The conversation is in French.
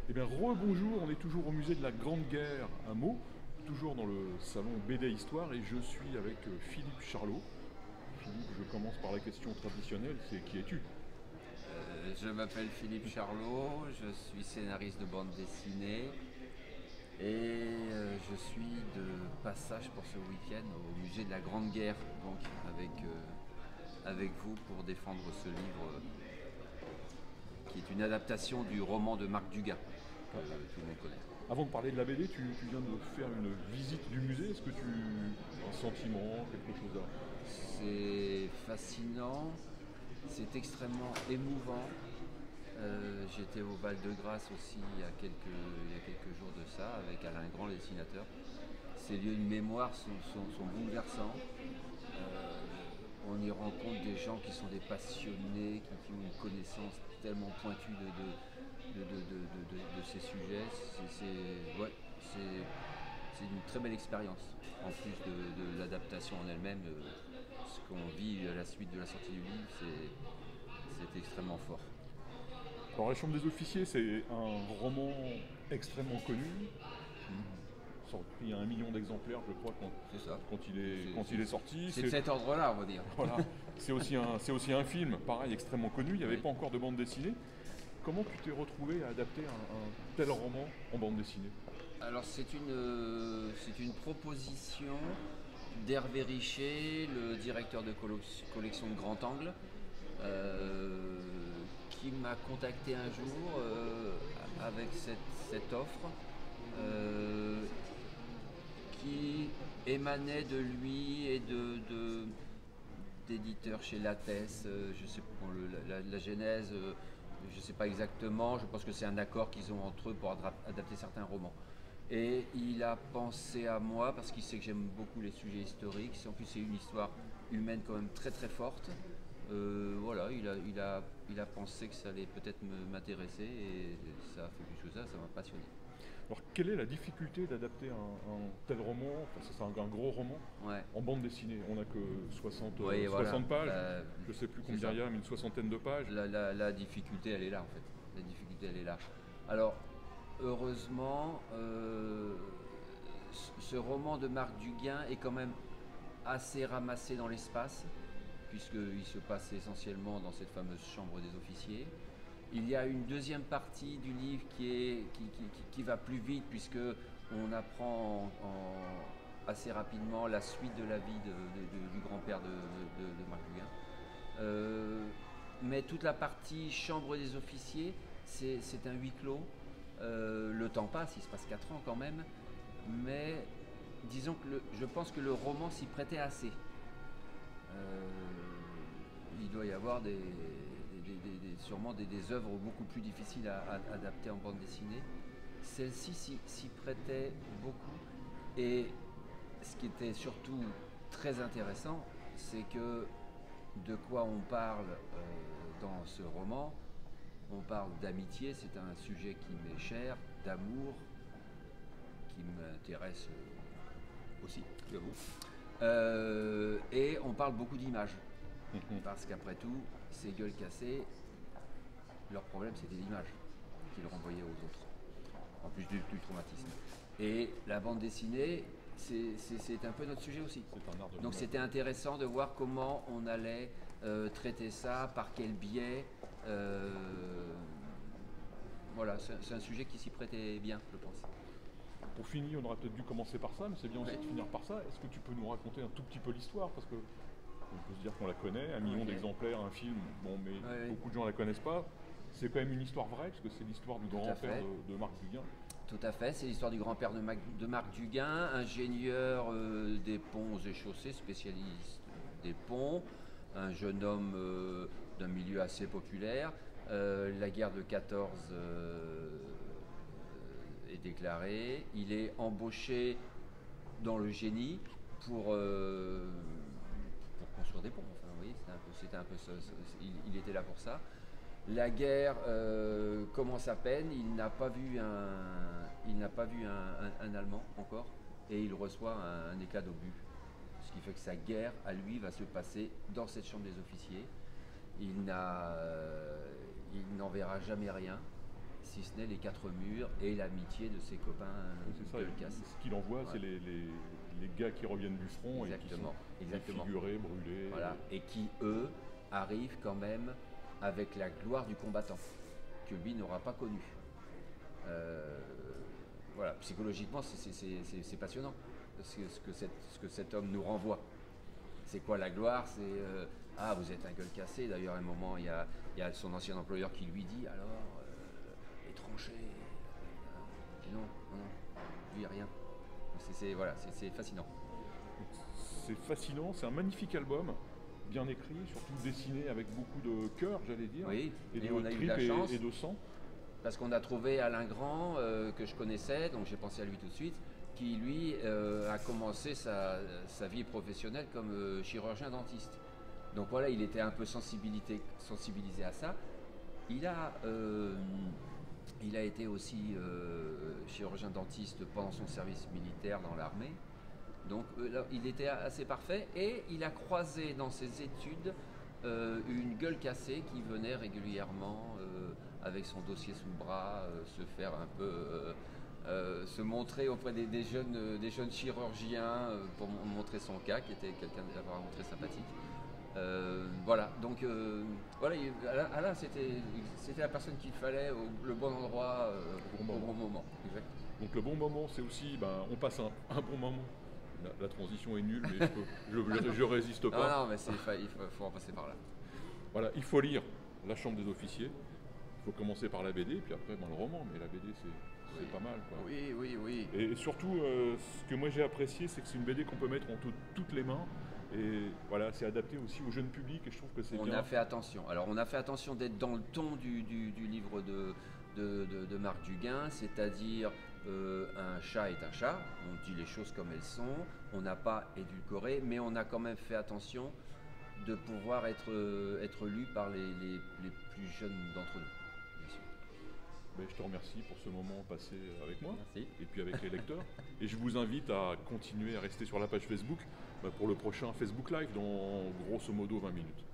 Eh bien, rebonjour, on est toujours au musée de la Grande Guerre à Meaux, toujours dans le salon BD Histoire, et je suis avec Philippe Charlot. Philippe, je commence par la question traditionnelle, c'est qui es-tu? Je m'appelle Philippe Charlot, je suis scénariste de bande dessinée et je suis de passage pour ce week-end au musée de la Grande Guerre, donc avec vous pour défendre ce livre qui est une adaptation du roman de Marc Dugas que Ah, tout le monde connaît. avant de parler de la BD, tu viens de faire une visite du musée, est-ce que tu as un sentiment, quelque chose à... C'est fascinant, c'est extrêmement émouvant. J'étais au Val-de-Grâce aussi il y a quelques jours de ça avec Alain Grand, le dessinateur. Ces lieux de mémoire sont bouleversants. On y rencontre des gens qui sont des passionnés, qui ont une connaissance tellement pointue de ces sujets. Ouais, c'est une très belle expérience. En plus de l'adaptation en elle-même, ce qu'on vit à la suite de la sortie du livre, c'est extrêmement fort. Alors, La Chambre des officiers, c'est un roman extrêmement connu, sorti à 1 million d'exemplaires, je crois, C'est ça. quand il est sorti. C'est de cet ordre-là, on va dire. Voilà. C'est aussi un film, pareil, extrêmement connu. Il n'y avait Oui. pas encore de bande dessinée. Comment tu t'es retrouvé à adapter un tel roman en bande dessinée? Alors c'est une proposition d'Hervé Richer, le directeur de collection de Grand Angle, euh, qui m'a contacté un jour avec cette offre qui émanait de lui et d'éditeurs chez Lattès. Je sais pas la genèse, je ne sais pas exactement. Je pense que c'est un accord qu'ils ont entre eux pour adapter certains romans. Et il a pensé à moi parce qu'il sait que j'aime beaucoup les sujets historiques. En plus, c'est une histoire humaine quand même très très forte. Voilà, il a pensé que ça allait peut-être m'intéresser et ça a fait quelque chose de ça m'a passionné. Alors, quelle est la difficulté d'adapter un tel roman, enfin, c'est un gros roman, Ouais, en bande dessinée? On n'a que 60, oui, voilà. 60 pages, je ne sais plus C'est combien ça. il y a, mais une soixantaine de pages. La difficulté, elle est là en fait. La difficulté, elle est là. Alors, heureusement, ce roman de Marc Duguin est quand même assez ramassé dans l'espace, puisqu'il se passe essentiellement dans cette fameuse chambre des officiers. Il y a une deuxième partie du livre qui va plus vite, puisque on apprend assez rapidement la suite de la vie du grand-père de Marc Duguin. Mais toute la partie chambre des officiers, c'est un huis clos. Le temps passe, il se passe 4 ans quand même, mais disons que je pense que le roman s'y prêtait assez. Euh, il doit y avoir sûrement des œuvres beaucoup plus difficiles à adapter en bande dessinée. Celle-ci s'y prêtait beaucoup. Et ce qui était surtout très intéressant, c'est que de quoi on parle dans ce roman. On parle d'amitié, c'est un sujet qui m'est cher, d'amour, qui m'intéresse aussi, j'avoue. Et on parle beaucoup d'images, parce qu'après tout, ces gueules cassées, leur problème c'était l'image qu'ils renvoyaient aux autres, en plus du traumatisme. Et la bande dessinée, c'est un peu notre sujet aussi. C'est un art de Donc l'image. c'était intéressant de voir comment on allait traiter ça, par quel biais. Voilà, c'est un sujet qui s'y prêtait bien, je pense. Pour finir, on aurait peut-être dû commencer par ça, mais c'est bien aussi Ouais. de finir par ça. Est-ce que tu peux nous raconter un tout petit peu l'histoire? Parce que on peut se dire qu'on la connaît, 1 million Ok. d'exemplaires, un film, bon, mais Ouais, ouais. beaucoup de gens la connaissent pas. C'est quand même une histoire vraie, parce que c'est l'histoire du Tout à grand-père fait. de Marc Duguin. Tout à fait, c'est l'histoire du grand-père de Marc Duguin, ingénieur des ponts et chaussées, spécialiste des ponts, un jeune homme d'un milieu assez populaire. La guerre de 14 est déclarée. Il est embauché dans le génie pour, euh, pour construire des ponts. Enfin, vous voyez, c'était un peu ça, il était là pour ça. La guerre commence à peine, il n'a pas vu un Allemand encore, et il reçoit un éclat d'obus. Ce qui fait que sa guerre, à lui, va se passer dans cette chambre des officiers. Il n'en verra jamais rien. si ce n'est les quatre murs et l'amitié de ses copains C'est ça, gueule cassée. ce qu'il envoie, c'est les gars qui reviennent du front et qui sont Exactement. défigurés, brûlés. Voilà. Et qui, eux, arrivent quand même avec la gloire du combattant, que lui n'aura pas connu. Voilà, psychologiquement, c'est passionnant ce que cet homme nous renvoie. C'est quoi la gloire? C'est ah, vous êtes un gueule cassé. D'ailleurs, à un moment, il y a son ancien employeur qui lui dit alors, les tranchées. Il dit non, lui, rien. Voilà, c'est fascinant. C'est fascinant, c'est un magnifique album, bien écrit, surtout dessiné avec beaucoup de cœur, j'allais dire, Oui, et de on a eu de la tripes chance. et de sang. Parce qu'on a trouvé Alain Grand, que je connaissais, donc j'ai pensé à lui tout de suite, qui lui a commencé sa vie professionnelle comme chirurgien dentiste. Donc voilà, il était un peu sensibilisé à ça. Il a été aussi chirurgien dentiste pendant son service militaire dans l'armée. Donc là, il était assez parfait et il a croisé dans ses études une gueule cassée qui venait régulièrement avec son dossier sous le bras se faire un peu se montrer auprès des jeunes chirurgiens pour montrer son cas, qui était quelqu'un d'apparemment très sympathique. Voilà, donc voilà, Alain c'était la personne qu'il fallait le bon endroit au bon moment. Exact. Donc le bon moment, c'est aussi, on passe un bon moment. La transition est nulle, mais je résiste pas. Non, mais il faut en passer par là. Voilà, il faut lire La Chambre des officiers. Il faut commencer par la BD, puis après le roman. Mais la BD, c'est pas mal, quoi. Oui. Et surtout, ce que moi j'ai apprécié, c'est que c'est une BD qu'on peut mettre entre toutes les mains. Et voilà, c'est adapté aussi au jeune public, et je trouve que c'est bien. On a fait attention. Alors, on a fait attention d'être dans le ton du livre de Marc Duguin, c'est-à-dire un chat est un chat, on dit les choses comme elles sont, on n'a pas édulcoré, mais on a quand même fait attention de pouvoir être lu par les plus jeunes d'entre nous, bien sûr. Ben, je te remercie pour ce moment passé avec moi. Merci. Et puis avec les lecteurs. Et je vous invite à continuer à rester sur la page Facebook pour le prochain Facebook Live dans grosso modo 20 minutes.